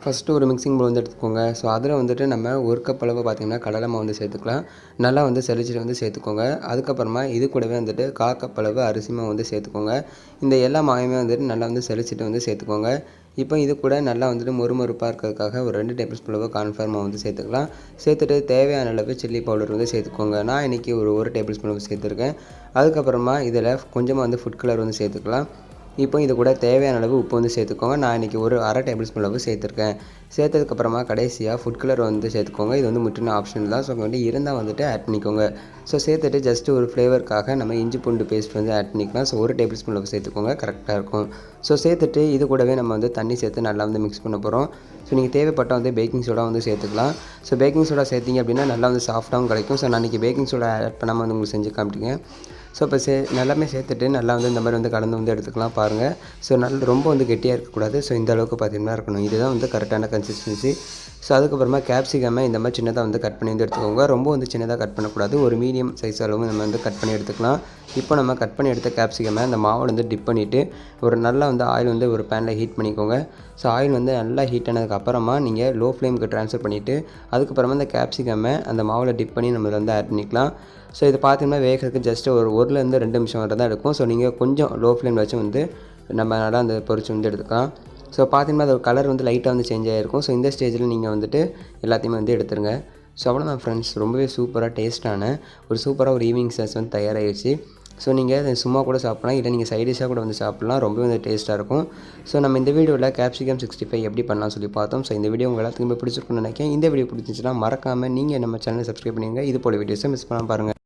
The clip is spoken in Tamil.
ஃபஸ்ட்டு ஒரு மிக்சிங் பவுல் வந்து எடுத்துக்கோங்க. ஸோ அதில் வந்துட்டு நம்ம 1 கப் அளவு பார்த்திங்கன்னா கடலை மாவு வந்து சேர்த்துக்கலாம். நல்லா வந்து சலிச்சுட்டு வந்து சேர்த்துக்கோங்க. அதுக்கப்புறமா இது கூடவே வந்துட்டு 1/4 கப் அளவு அரிசி மாவு வந்து சேர்த்துக்கோங்க. இந்த எல்லா மாவையுமே வந்துட்டு நல்லா வந்து சலிச்சுட்டு வந்து சேர்த்துக்கோங்க. இப்போ இது கூட நல்லா வந்துட்டு மொறுமொறுப்பாக இருக்கிறதுக்காக ஒரு 2 டேபிள் ஸ்பூன் அளவு கார்ன்ஃப்ளவர் மாவு வந்து சேர்த்துக்கலாம். சேர்த்துட்டு தேவையான அளவு சில்லி பவுடர் வந்து சேர்த்துக்கோங்க. நான் இன்றைக்கி ஒரு 1 டேபிள் ஸ்பூன் அளவு சேர்த்துருக்கேன். அதுக்கப்புறமா இதில் கொஞ்சமாக வந்து ஃபுட் கலர் வந்து சேர்த்துக்கலாம். இப்போ இது கூட தேவையான அளவு உப்பு வந்து சேர்த்துக்கோங்க. நான் இன்றைக்கி ஒரு 1/2 டேபிள் ஸ்பூன் அளவு சேர்த்துருக்கேன். சேர்த்ததுக்கப்புறமா கடைசியாக ஃபுட் கலர் வந்து சேர்த்துக்கோங்க. இது வந்து முற்றிலும் ஆப்ஷனல் தான். ஸோ வந்து இருந்தால் வந்துட்டு ஆட் பண்ணிக்கோங்க. ஸோ சேர்த்துட்டு ஜஸ்ட்டு ஒரு ஃப்ளேவருக்காக நம்ம இஞ்சி பூண்டு பேஸ்ட் வந்து ஆட் பண்ணிக்கலாம். ஸோ 1 டேபிள் ஸ்பூன் அளவு சேர்த்துக்கோங்க, கரெக்டாக இருக்கும். ஸோ சேர்த்துட்டு இது கூடவே நம்ம வந்து தண்ணி சேர்த்து நல்லா வந்து மிக்ஸ் பண்ண போகிறோம். ஸோ நீங்கள் தேவைப்பட்டால் வந்து பேக்கிங் சோடா வந்து சேர்த்துக்கலாம். ஸோ பேக்கிங் சோடா சேர்த்திங்க அப்படின்னா நல்லா வந்து சாஃப்ட்டாகவும் கிடைக்கும். ஸோ நான் இன்றைக்கி பேக்கிங் சோடா ஆட் பண்ணாமல் வந்து உங்களுக்கு செஞ்சு காமிட்டிங்க. ஸோ இப்போ எல்லாமே சேர்த்துட்டு நல்லா வந்து இந்த மாதிரி வந்து கலந்து வந்து எடுத்துக்கலாம் பாருங்கள். ஸோ ரொம்ப வந்து கெட்டியாக இருக்கக்கூடாது. ஸோ இந்த அளவுக்கு பார்த்திங்கன்னா இருக்கணும். இதுதான் வந்து கரெக்டான கன்சிஸ்டன்சி. ஸோ அதுக்கப்புறமா கேப்சிகமை இந்த மாதிரி சின்னதாக வந்து கட் பண்ணி வந்து எடுத்துக்கோங்க. ரொம்ப வந்து சின்னதாக கட் பண்ணக்கூடாது. ஒரு மீடியம் சைஸ் அளவு நம்ம வந்து கட் பண்ணி எடுத்துக்கலாம். இப்போ நம்ம கட் பண்ணி எடுத்த கேப்சிகமை அந்த மாவில் வந்து டிப் பண்ணிவிட்டு ஒரு நல்லா வந்து ஆயில் வந்து ஒரு பேனில் ஹீட் பண்ணிக்கோங்க. ஸோ ஆயில் வந்து நல்லா ஹீட் ஆனதுக்கப்புறமா நீங்கள் லோ ஃப்ளேமுக்கு ட்ரான்ஸ்ஃபர் பண்ணிவிட்டு அதுக்கப்புறமா இந்த கேப்சிகமை அந்த மாவில் டிப் பண்ணி நம்ம வந்து ஆட் பண்ணிக்கலாம். ஸோ இது பார்த்திங்கன்னா வேகிறதுக்கு ஜஸ்ட்டு ஒரு 1லேருந்து 2 நிமிஷம் வரை தான் எடுக்கும். ஸோ நீங்கள் கொஞ்சம் லோ ஃப்ளேமில் வச்சு வந்து நம்ம நல்லா அந்த பொரிச்சு வந்து எடுத்துக்கலாம். ஸோ பார்த்திங்கன்னா அது கலர் வந்து லைட்டாக வந்து சேஞ்ச் ஆகிருக்கும். ஸோ இந்த ஸ்டேஜில் நீங்கள் வந்துட்டு எல்லாத்தையுமே வந்து எடுத்துருங்க. ஸோ அவ்வளோதான் ஃப்ரெண்ட்ஸ், ரொம்பவே சூப்பராக டேஸ்ட்டான சூப்பராக ஒரு ஈவினிங் ஸ்நாக்ஸ் வந்து தயாராகிடுச்சு. ஸோ நீங்கள் அதை சும்மா கூட சாப்பிட்லாம், இல்லை நீங்கள் சைட் டிஷ்ஷாக கூட வந்து சாப்பிட்லாம். ரொம்பவே வந்து டேஸ்ட்டாக இருக்கும். ஸோ நம்ம இந்த வீடியோவில் கேப்சிகம் 65 எப்படி பண்ணலாம் சொல்லி பார்த்தோம். ஸோ இந்த வீடியோ உங்கள் எல்லாத்துக்குமே பிடிச்சிருக்குன்னு நினைக்கிறேன். இந்த வீடியோ பிடிச்சிச்சுன்னா மறக்காமல் நீங்கள் நம்ம சேனலை சப்ஸ்கிரைப் பண்ணிடுங்க. இது போல வீடியோஸை மிஸ் பண்ணாமல் பாருங்கள்.